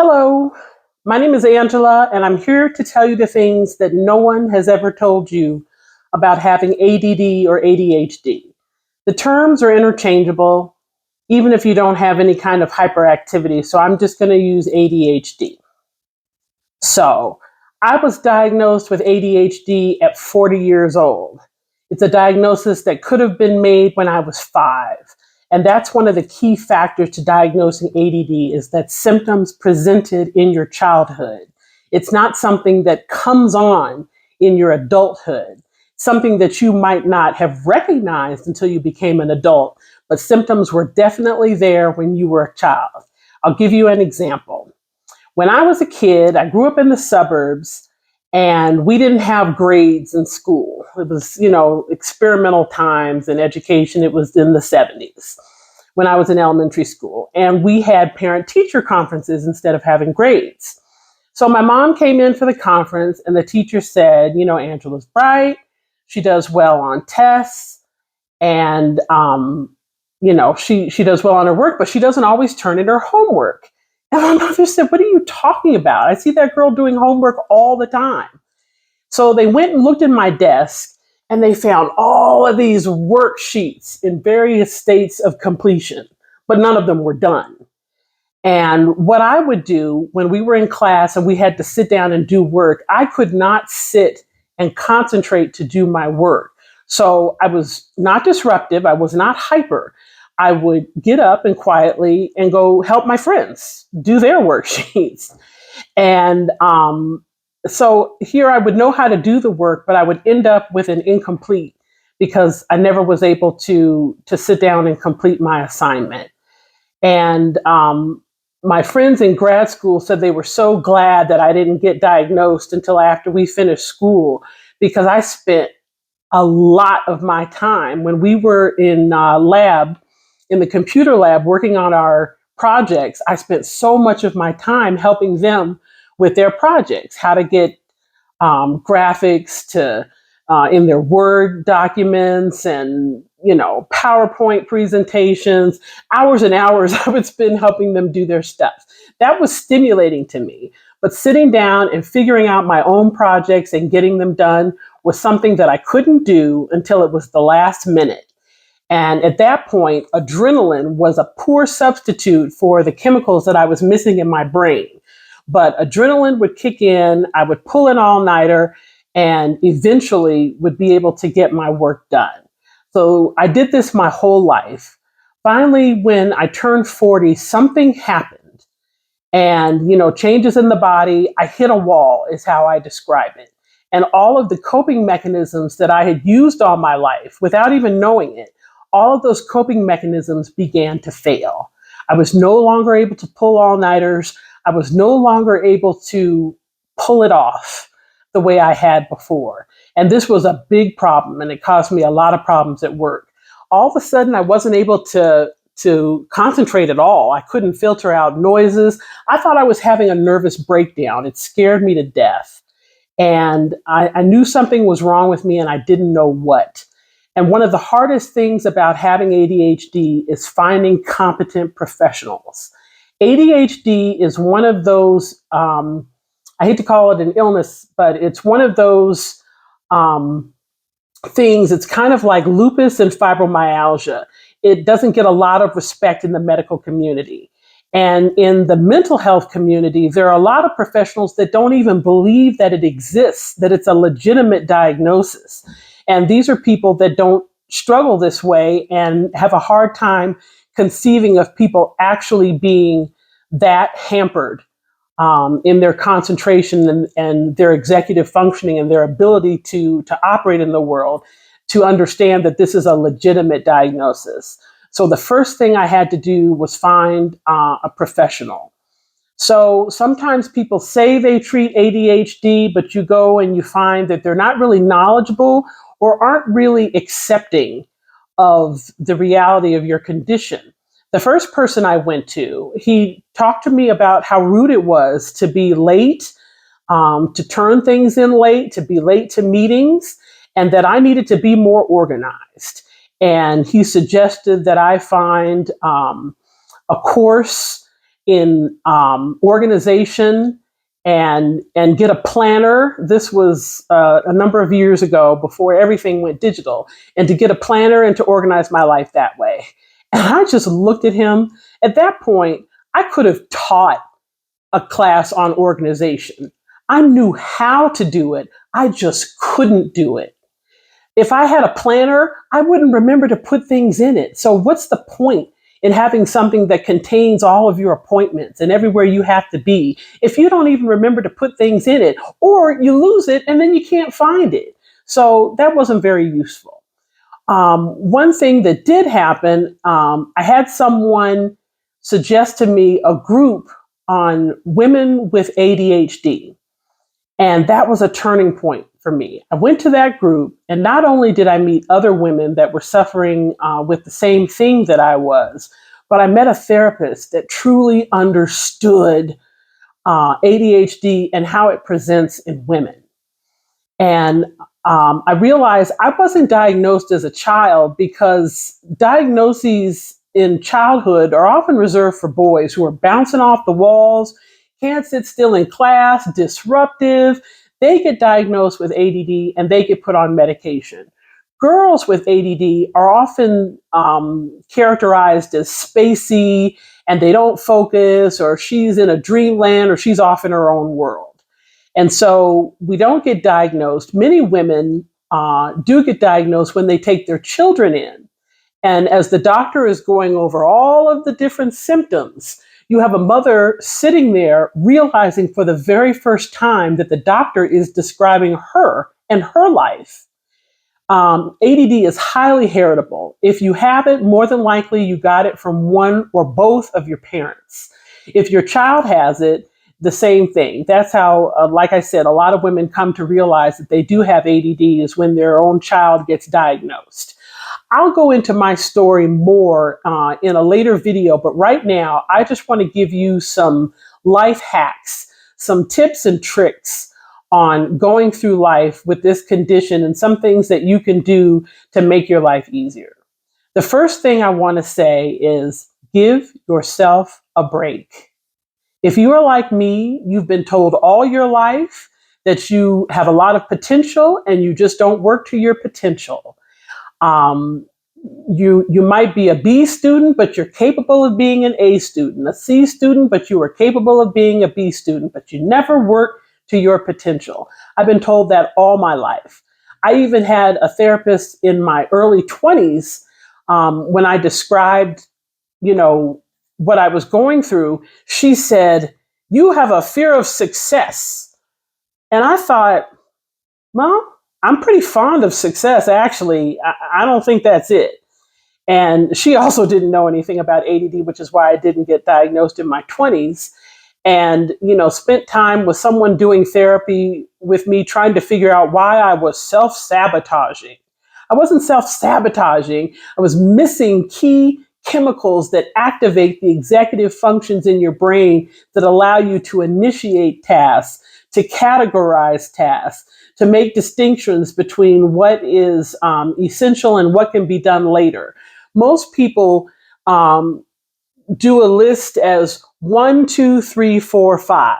Hello, my name is Angela, and I'm here to tell you the things that no one has ever told you about having ADD or ADHD. The terms are interchangeable, even if you don't have any kind of hyperactivity, so I'm just going to use ADHD. So, I was diagnosed with ADHD at 40 years old. It's a diagnosis that could have been made when I was 5. And that's one of the key factors to diagnosing ADD is that symptoms presented in your childhood. It's not something that comes on in your adulthood, something that you might not have recognized until you became an adult, but symptoms were definitely there when you were a child. I'll give you an example. When I was a kid, I grew up in the suburbs and we didn't have grades in school. It was, experimental times in education. It was in the 70s when I was in elementary school. And we had parent teacher conferences instead of having grades. So my mom came in for the conference and the teacher said, Angela's bright. She does well on tests. And, she does well on her work, but she doesn't always turn in her homework. And my mother said, "What are you talking about? I see that girl doing homework all the time." So they went and looked at my desk and they found all of these worksheets in various states of completion, but none of them were done. And what I would do when we were in class and we had to sit down and do work, I could not sit and concentrate to do my work. So I was not disruptive. I was not hyper. I would get up and quietly and go help my friends do their worksheets. And so here I would know how to do the work, but I would end up with an incomplete because I never was able to sit down and complete my assignment. And my friends in grad school said they were so glad that I didn't get diagnosed until after we finished school because I spent a lot of my time when we were in in the computer lab working on our projects. I spent so much of my time helping them with their projects, how to get graphics to in their Word documents and PowerPoint presentations. Hours and hours I would spend helping them do their stuff. That was stimulating to me. But sitting down and figuring out my own projects and getting them done was something that I couldn't do until it was the last minute. And at that point, adrenaline was a poor substitute for the chemicals that I was missing in my brain. But adrenaline would kick in, I would pull an all-nighter, and eventually would be able to get my work done. So I did this my whole life. Finally, when I turned 40, something happened. And, changes in the body, I hit a wall is how I describe it. And all of the coping mechanisms that I had used all my life without even knowing it, all of those coping mechanisms began to fail. I was no longer able to pull all-nighters. I was no longer able to pull it off the way I had before. And this was a big problem, and it caused me a lot of problems at work. All of a sudden, I wasn't able to concentrate at all. I couldn't filter out noises. I thought I was having a nervous breakdown. It scared me to death. And I knew something was wrong with me, and I didn't know what. And one of the hardest things about having ADHD is finding competent professionals. ADHD is one of those, I hate to call it an illness, but it's one of those things. It's kind of like lupus and fibromyalgia. It doesn't get a lot of respect in the medical community. And in the mental health community, there are a lot of professionals that don't even believe that it exists, that it's a legitimate diagnosis. And these are people that don't struggle this way and have a hard time conceiving of people actually being that hampered in their concentration and their executive functioning and their ability to operate in the world, to understand that this is a legitimate diagnosis. So the first thing I had to do was find a professional. So sometimes people say they treat ADHD, but you go and you find that they're not really knowledgeable or aren't really accepting of the reality of your condition. The first person I went to, he talked to me about how rude it was to be late, to turn things in late, to be late to meetings, and that I needed to be more organized. And he suggested that I find a course in organization and get a planner. This was a number of years ago before everything went digital, and to get a planner and to organize my life that way. And I just looked at him. At that point, I could have taught a class on organization. I knew how to do it. I just couldn't do it. If I had a planner, I wouldn't remember to put things in it. So what's the point in having something that contains all of your appointments and everywhere you have to be if you don't even remember to put things in it, or you lose it and then you can't find it? So that wasn't very useful. One thing that did happen, I had someone suggest to me a group on women with ADHD. And that was a turning point for me. I went to that group, and not only did I meet other women that were suffering with the same thing that I was, but I met a therapist that truly understood ADHD and how it presents in women. And I realized I wasn't diagnosed as a child, because diagnoses in childhood are often reserved for boys who are bouncing off the walls, can't sit still in class, disruptive. They get diagnosed with ADD and they get put on medication. Girls with ADD are often characterized as spacey, and they don't focus, or she's in a dreamland, or she's off in her own world. And so we don't get diagnosed. Many women do get diagnosed when they take their children in. And as the doctor is going over all of the different symptoms, you have a mother sitting there realizing for the very first time that the doctor is describing her and her life. ADD is highly heritable. If you have it, more than likely you got it from one or both of your parents. If your child has it, the same thing. That's how, like I said, a lot of women come to realize that they do have ADD is when their own child gets diagnosed. I'll go into my story more in a later video, but right now I just want to give you some life hacks, some tips and tricks on going through life with this condition, and some things that you can do to make your life easier. The first thing I want to say is give yourself a break. If you are like me, you've been told all your life that you have a lot of potential and you just don't work to your potential. You might be a B student, but you're capable of being an A student, a C student, but you are capable of being a B student, but you never work to your potential. I've been told that all my life. I even had a therapist in my early 20s when I described, what I was going through. She said, "You have a fear of success." And I thought, well, I'm pretty fond of success, actually. I don't think that's it. And she also didn't know anything about ADD, which is why I didn't get diagnosed in my 20s. And, spent time with someone doing therapy with me, trying to figure out why I was self-sabotaging. I wasn't self-sabotaging. I was missing key chemicals that activate the executive functions in your brain that allow you to initiate tasks, to categorize tasks, to make distinctions between what is essential and what can be done later. Most people do a list as 1, 2, 3, 4, 5.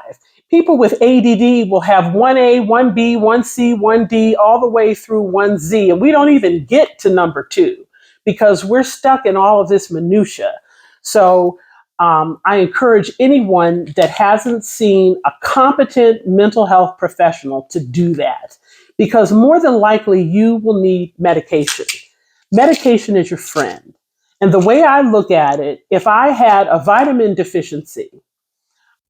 People with ADD will have 1A, 1B, 1C, 1D, all the way through 1Z. And we don't even get to number 2 because we're stuck in all of this minutia. So I encourage anyone that hasn't seen a competent mental health professional to do that, because more than likely you will need medication. Medication is your friend. And the way I look at it, if I had a vitamin deficiency,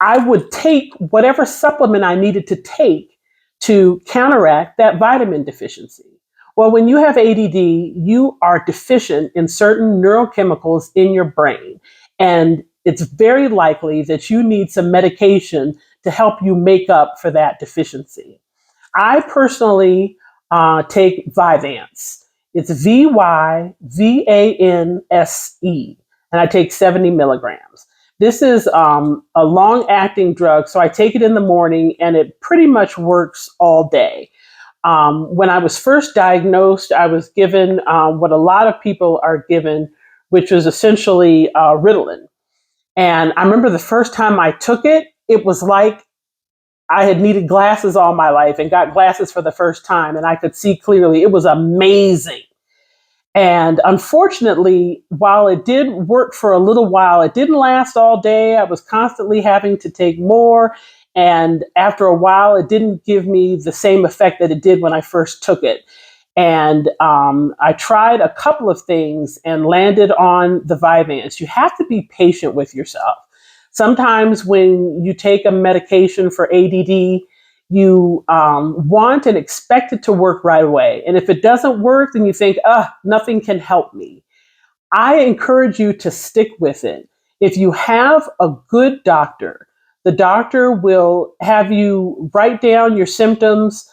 I would take whatever supplement I needed to take to counteract that vitamin deficiency. Well, when you have ADD, you are deficient in certain neurochemicals in your brain. And it's very likely that you need some medication to help you make up for that deficiency. I personally take Vyvanse. It's Vyvanse, and I take 70 milligrams. This is a long-acting drug, so I take it in the morning, and it pretty much works all day. When I was first diagnosed, I was given what a lot of people are given, which was essentially Ritalin. And I remember the first time I took it, it was like I had needed glasses all my life and got glasses for the first time, and I could see clearly. It was amazing. And unfortunately, while it did work for a little while, it didn't last all day. I was constantly having to take more. And after a while, it didn't give me the same effect that it did when I first took it. And I tried a couple of things and landed on the Vyvanse. You have to be patient with yourself. Sometimes when you take a medication for ADD, you want and expect it to work right away. And if it doesn't work, then you think, nothing can help me. I encourage you to stick with it. If you have a good doctor, the doctor will have you write down your symptoms,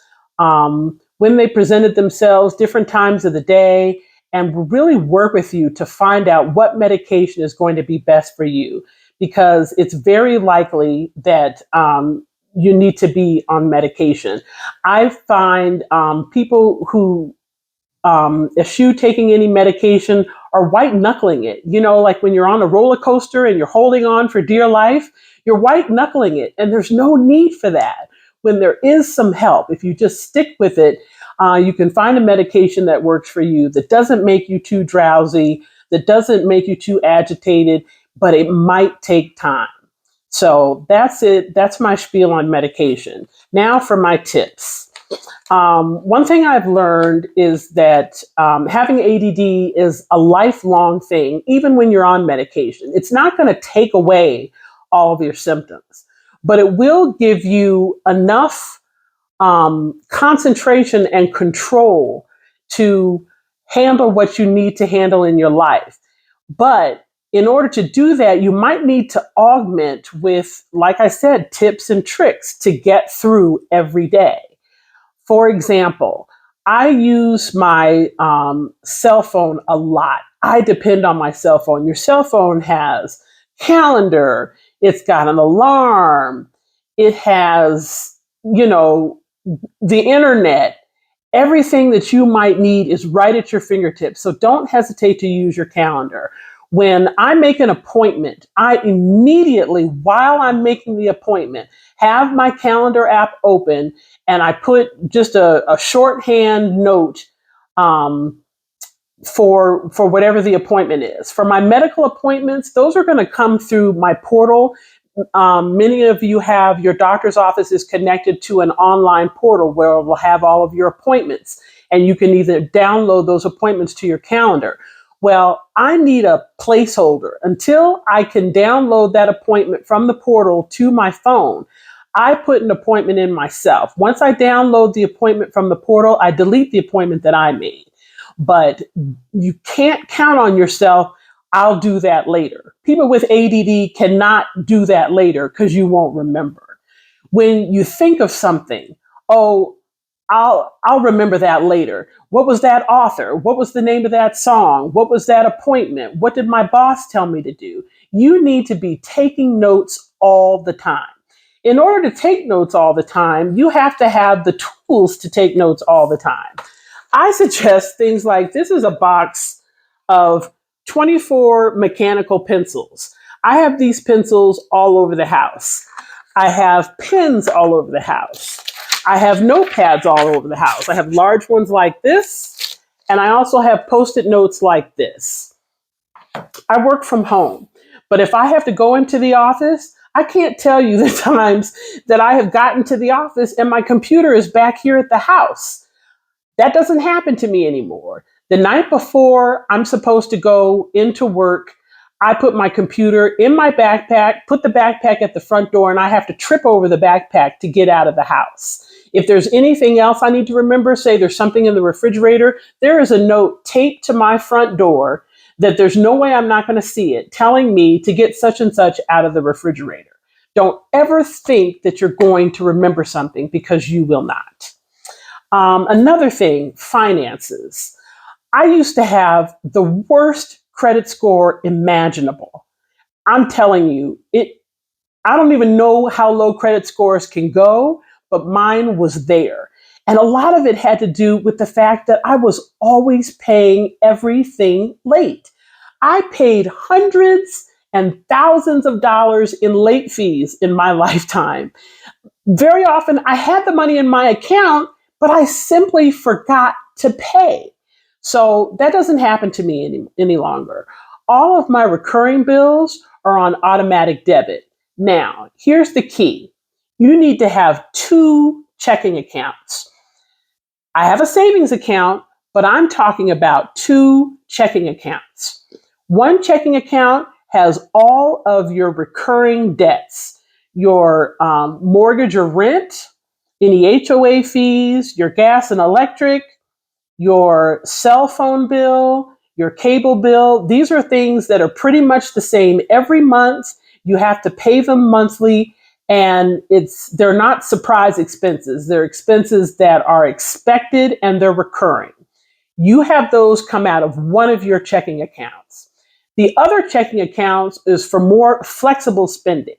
when they presented themselves, different times of the day, and will really work with you to find out what medication is going to be best for you. Because it's very likely that you need to be on medication. I find people who eschew taking any medication are white knuckling it. You know, like when you're on a roller coaster and you're holding on for dear life, you're white knuckling it, and there's no need for that. When there is some help, if you just stick with it, you can find a medication that works for you, that doesn't make you too drowsy, that doesn't make you too agitated, but it might take time. So that's it. That's my spiel on medication. Now for my tips. One thing I've learned is that having ADD is a lifelong thing, even when you're on medication. It's not going to take away all of your symptoms, but it will give you enough concentration and control to handle what you need to handle in your life. But in order to do that, you might need to augment with, like I said, tips and tricks to get through every day. For example, I use my cell phone a lot. I depend on my cell phone. Your cell phone has calendar, it's got an alarm, it has, the internet. Everything that you might need is right at your fingertips. So don't hesitate to use your calendar. When I make an appointment, I immediately, while I'm making the appointment, have my calendar app open, and I put just a shorthand note for whatever the appointment is. For my medical appointments, those are going to come through my portal. Many of you have your doctor's office is connected to an online portal where it will have all of your appointments, and you can either download those appointments to your calendar. Well, I need a placeholder until I can download that appointment from the portal to my phone. I put an appointment in myself. Once I download the appointment from the portal, I delete the appointment that I made. But you can't count on yourself. I'll do that later. People with ADD cannot do that later because you won't remember. When you think of something, I'll remember that later. What was that author? What was the name of that song? What was that appointment? What did my boss tell me to do? You need to be taking notes all the time. In order to take notes all the time, you have to have the tools to take notes all the time. I suggest things like, this is a box of 24 mechanical pencils. I have these pencils all over the house. I have pens all over the house. I have notepads all over the house. I have large ones like this, and I also have Post-it notes like this. I work from home, but if I have to go into the office, I can't tell you the times that I have gotten to the office and my computer is back here at the house. That doesn't happen to me anymore. The night before I'm supposed to go into work, I put my computer in my backpack, put the backpack at the front door, and I have to trip over the backpack to get out of the house. If there's anything else I need to remember, say there's something in the refrigerator, there is a note taped to my front door that there's no way I'm not going to see it, telling me to get such and such out of the refrigerator. Don't ever think that you're going to remember something, because you will not. Another thing, finances. I used to have the worst credit score imaginable. I'm telling you, I don't even know how low credit scores can go, but mine was there. And a lot of it had to do with the fact that I was always paying everything late. I paid hundreds and thousands of dollars in late fees in my lifetime. Very often I had the money in my account, but I simply forgot to pay. So that doesn't happen to me any longer. All of my recurring bills are on automatic debit. Now, here's the key. You need to have two checking accounts. I have a savings account, but I'm talking about two checking accounts. One checking account has all of your recurring debts, your mortgage or rent, any HOA fees, your gas and electric, your cell phone bill, your cable bill. These are things that are pretty much the same every month. You have to pay them monthly, and they're not surprise expenses. They're expenses that are expected and they're recurring. You have those come out of one of your checking accounts. The other checking accounts is for more flexible spending.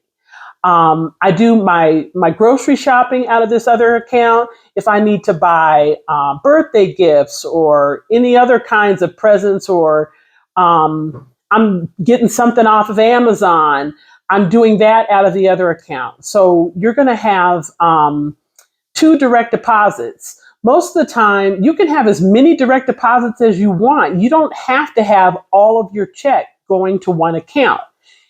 I do my grocery shopping out of this other account. If I need to buy birthday gifts or any other kinds of presents, or I'm getting something off of Amazon, I'm doing that out of the other account. So you're going to have two direct deposits. Most of the time, you can have as many direct deposits as you want. You don't have to have all of your check going to one account.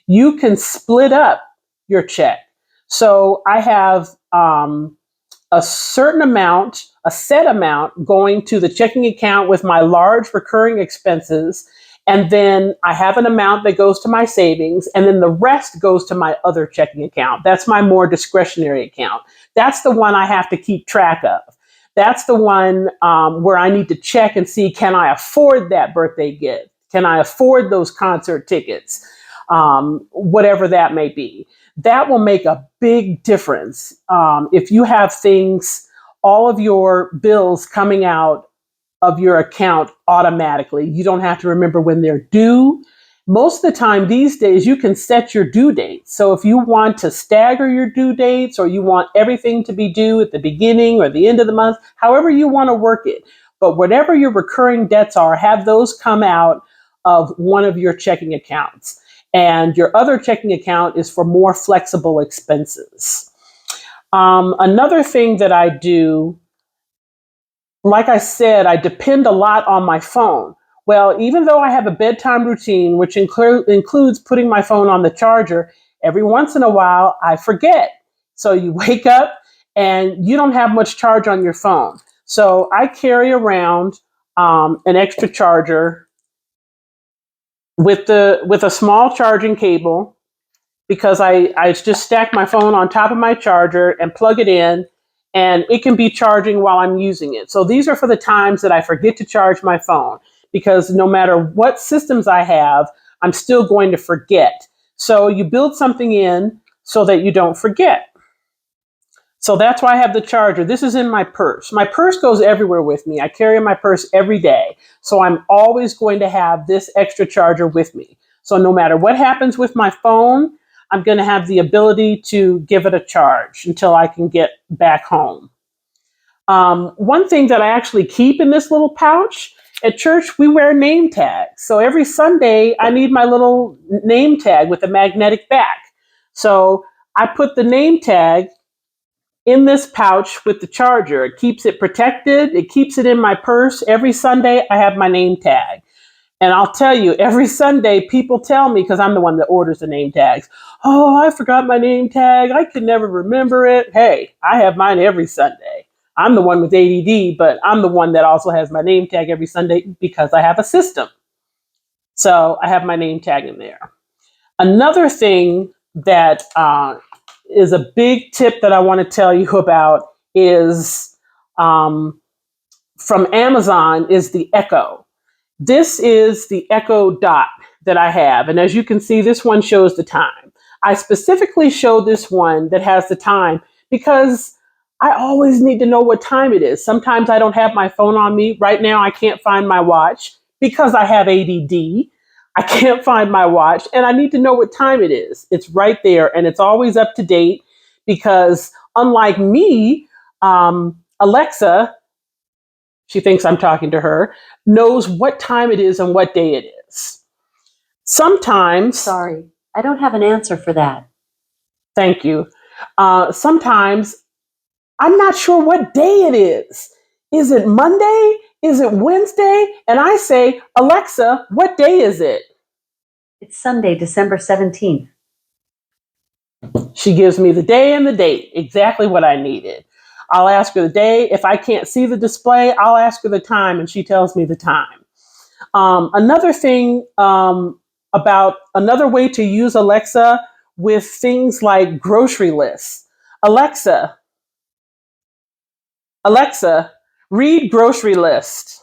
You can split up your check. So I have a certain amount, a set amount going to the checking account with my large recurring expenses. And then I have an amount that goes to my savings, and then the rest goes to my other checking account. That's my more discretionary account. That's the one I have to keep track of. That's the one where I need to check and see, can I afford that birthday gift? Can I afford those concert tickets? Whatever that may be. That will make a big difference. If you have things, all of your bills coming out of your account automatically. You don't have to remember when they're due. Most of the time these days, you can set your due dates. So if you want to stagger your due dates, or you want everything to be due at the beginning or the end of the month, however you want to work it. But whatever your recurring debts are, have those come out of one of your checking accounts. And your other checking account is for more flexible expenses. Another thing that I do, like I said, I depend a lot on my phone. Well, even though I have a bedtime routine, which includes putting my phone on the charger, every once in a while I forget. So you wake up and you don't have much charge on your phone. So I carry around an extra charger with a small charging cable, because I just stack my phone on top of my charger and plug it in, and it can be charging while I'm using it. So these are for the times that I forget to charge my phone, because no matter what systems I have, I'm still going to forget. So you build something in so that you don't forget. So that's why I have the charger. This is in my purse. My purse goes everywhere with me. I carry my purse every day. So I'm always going to have this extra charger with me. So no matter what happens with my phone, I'm going to have the ability to give it a charge until I can get back home. One thing that I actually keep in this little pouch, at church, we wear name tags. So every Sunday, I need my little name tag with a magnetic back. So I put the name tag in this pouch with the charger. It keeps it protected. It keeps it in my purse. Every Sunday, I have my name tag. And I'll tell you, every Sunday, people tell me, because I'm the one that orders the name tags, oh, I forgot my name tag. I can never remember it. Hey, I have mine every Sunday. I'm the one with ADD, but I'm the one that also has my name tag every Sunday because I have a system. So I have my name tag in there. Another thing that is a big tip that I want to tell you about is from Amazon, is the Echo. This is the Echo Dot that I have. And as you can see, this one shows the time. I specifically show this one that has the time because I always need to know what time it is. Sometimes I don't have my phone on me. Right now, I can't find my watch because I have ADD. I can't find my watch, and I need to know what time it is. It's right there, and it's always up to date because, unlike me, Alexa, she thinks I'm talking to her, knows what time it is and what day it is. Sometimes, Sorry, I don't have an answer for that. Thank you. Sometimes I'm not sure what day it is. Is it Monday? Is it Wednesday? And I say, Alexa, what day is it? It's Sunday, December 17th. She gives me the day and the date, exactly what I needed. I'll ask her the day. If I can't see the display, I'll ask her the time, and she tells me the time. Another thing about another way to use Alexa with things like grocery lists. Alexa, Alexa, read grocery list.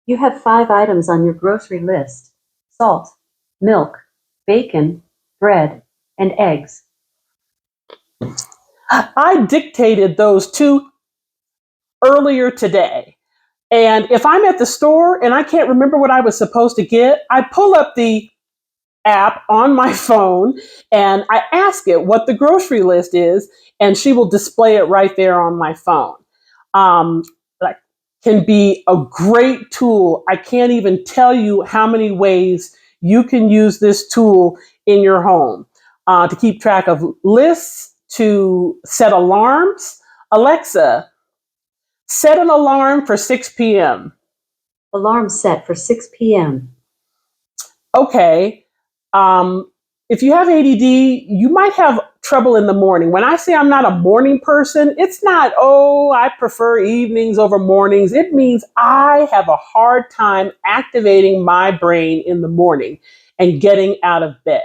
You have 5 items on your grocery list: salt, milk, bacon, bread, and eggs. I dictated those two earlier today. And if I'm at the store and I can't remember what I was supposed to get, I pull up the app on my phone and I ask it what the grocery list is, and she will display it right there on my phone. That can be a great tool. I can't even tell you how many ways you can use this tool in your home to keep track of lists, to set alarms. Alexa, set an alarm for 6 p.m. Alarm set for 6 p.m. Okay. Um, if you have ADD, you might have trouble in the morning. When I say I'm not a morning person, it's not, oh, I prefer evenings over mornings. It means I have a hard time activating my brain in the morning and getting out of bed.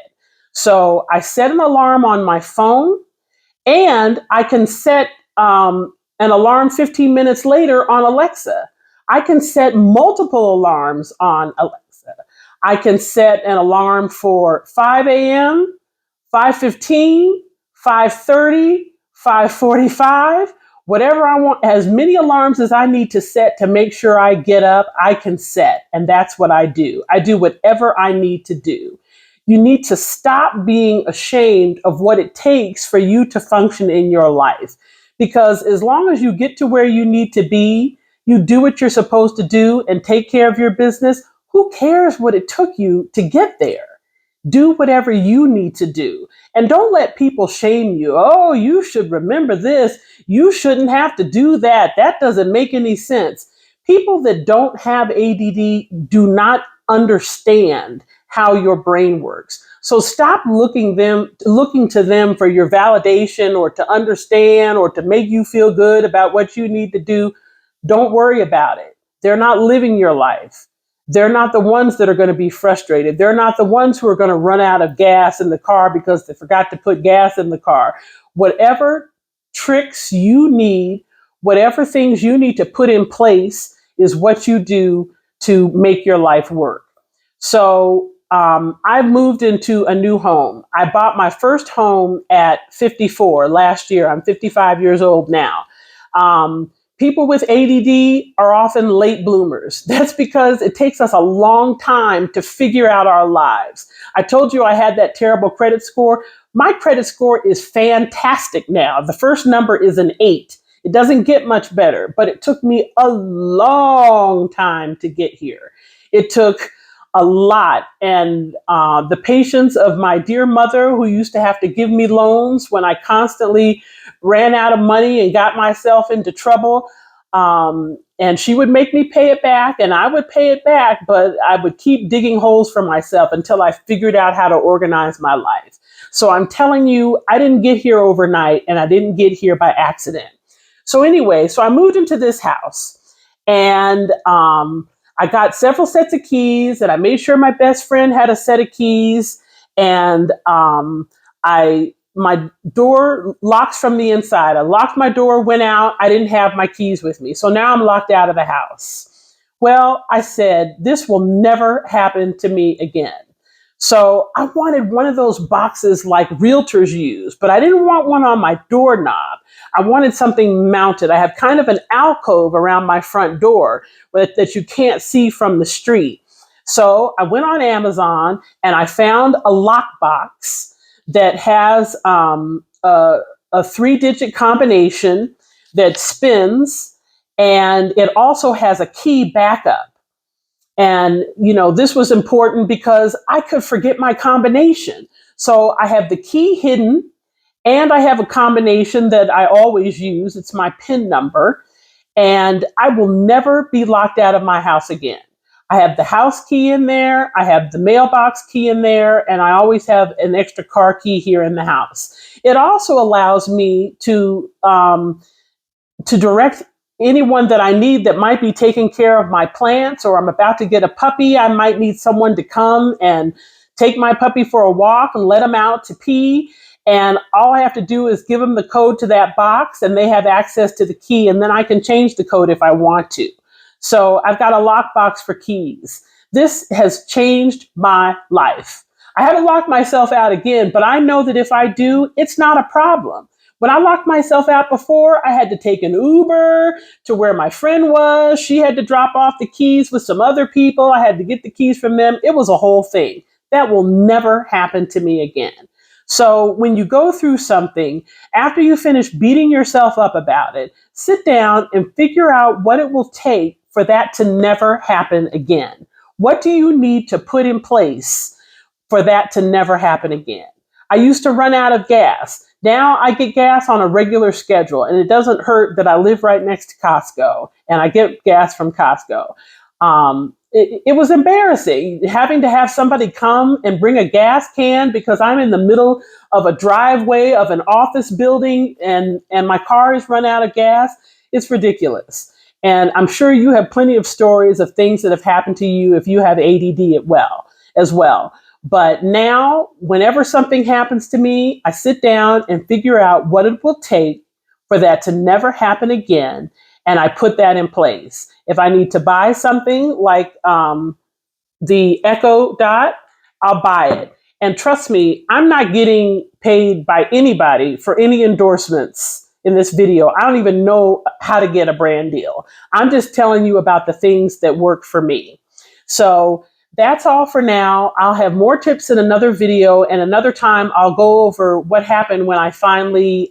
So I set an alarm on my phone, and I can set an alarm 15 minutes later on Alexa. I can set multiple alarms on Alexa. I can set an alarm for 5 a.m., 5:15, 5:30, 5:45, whatever I want, as many alarms as I need to set to make sure I get up, I can set. And that's what I do. I do whatever I need to do. You need to stop being ashamed of what it takes for you to function in your life. Because as long as you get to where you need to be, you do what you're supposed to do and take care of your business, who cares what it took you to get there? Do whatever you need to do. And don't let people shame you. Oh, you should remember this. You shouldn't have to do that. That doesn't make any sense. People that don't have ADD do not understand how your brain works. So stop looking to them for your validation or to understand or to make you feel good about what you need to do. Don't worry about it. They're not living your life. They're not the ones that are going to be frustrated. They're not the ones who are going to run out of gas in the car because they forgot to put gas in the car. Whatever tricks you need, whatever things you need to put in place is what you do to make your life work. So I've moved into a new home. I bought my first home at 54 last year. I'm 55 years old now. People with ADD are often late bloomers. That's because it takes us a long time to figure out our lives. I told you I had that terrible credit score. My credit score is fantastic now. The first number is an 8. It doesn't get much better, but it took me a long time to get here. It took a lot. And the patience of my dear mother, who used to have to give me loans when I constantly ran out of money and got myself into trouble. And she would make me pay it back, and I would pay it back, but I would keep digging holes for myself until I figured out how to organize my life. So I'm telling you, I didn't get here overnight, and I didn't get here by accident. So anyway, so I moved into this house, and I got several sets of keys, and I made sure my best friend had a set of keys, and my door locks from the inside. I locked my door, went out. I didn't have my keys with me. So now I'm locked out of the house. Well, I said, this will never happen to me again. So I wanted one of those boxes like realtors use, but I didn't want one on my doorknob. I wanted something mounted. I have kind of an alcove around my front door that you can't see from the street. So I went on Amazon and I found a lockbox that has a 3-digit combination that spins, and it also has a key backup. And, this was important because I could forget my combination. So I have the key hidden, and I have a combination that I always use. It's my PIN number, and I will never be locked out of my house again. I have the house key in there, I have the mailbox key in there, and I always have an extra car key here in the house. It also allows me to direct anyone that I need that might be taking care of my plants, or I'm about to get a puppy. I might need someone to come and take my puppy for a walk and let him out to pee. And all I have to do is give them the code to that box, and they have access to the key, and then I can change the code if I want to. So I've got a lockbox for keys. This has changed my life. I haven't locked myself out again, but I know that if I do, it's not a problem. When I locked myself out before, I had to take an Uber to where my friend was. She had to drop off the keys with some other people. I had to get the keys from them. It was a whole thing. That will never happen to me again. So when you go through something, after you finish beating yourself up about it, sit down and figure out what it will take for that to never happen again. What do you need to put in place for that to never happen again? I used to run out of gas. Now I get gas on a regular schedule, and it doesn't hurt that I live right next to Costco and I get gas from Costco. It was embarrassing having to have somebody come and bring a gas can because I'm in the middle of a driveway of an office building and my car has run out of gas. It's ridiculous. And I'm sure you have plenty of stories of things that have happened to you if you have ADD as well. But now, whenever something happens to me, I sit down and figure out what it will take for that to never happen again, and I put that in place. If I need to buy something like the Echo Dot, I'll buy it. And trust me, I'm not getting paid by anybody for any endorsements in this video. I don't even know how to get a brand deal. I'm just telling you about the things that work for me. So that's all for now. I'll have more tips in another video, and another time I'll go over what happened when I finally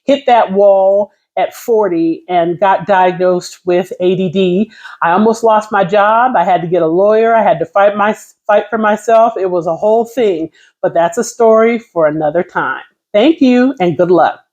hit that wall at 40 and got diagnosed with ADD. I almost lost my job. I had to get a lawyer. I had to fight for myself. It was a whole thing, but that's a story for another time. Thank you and good luck.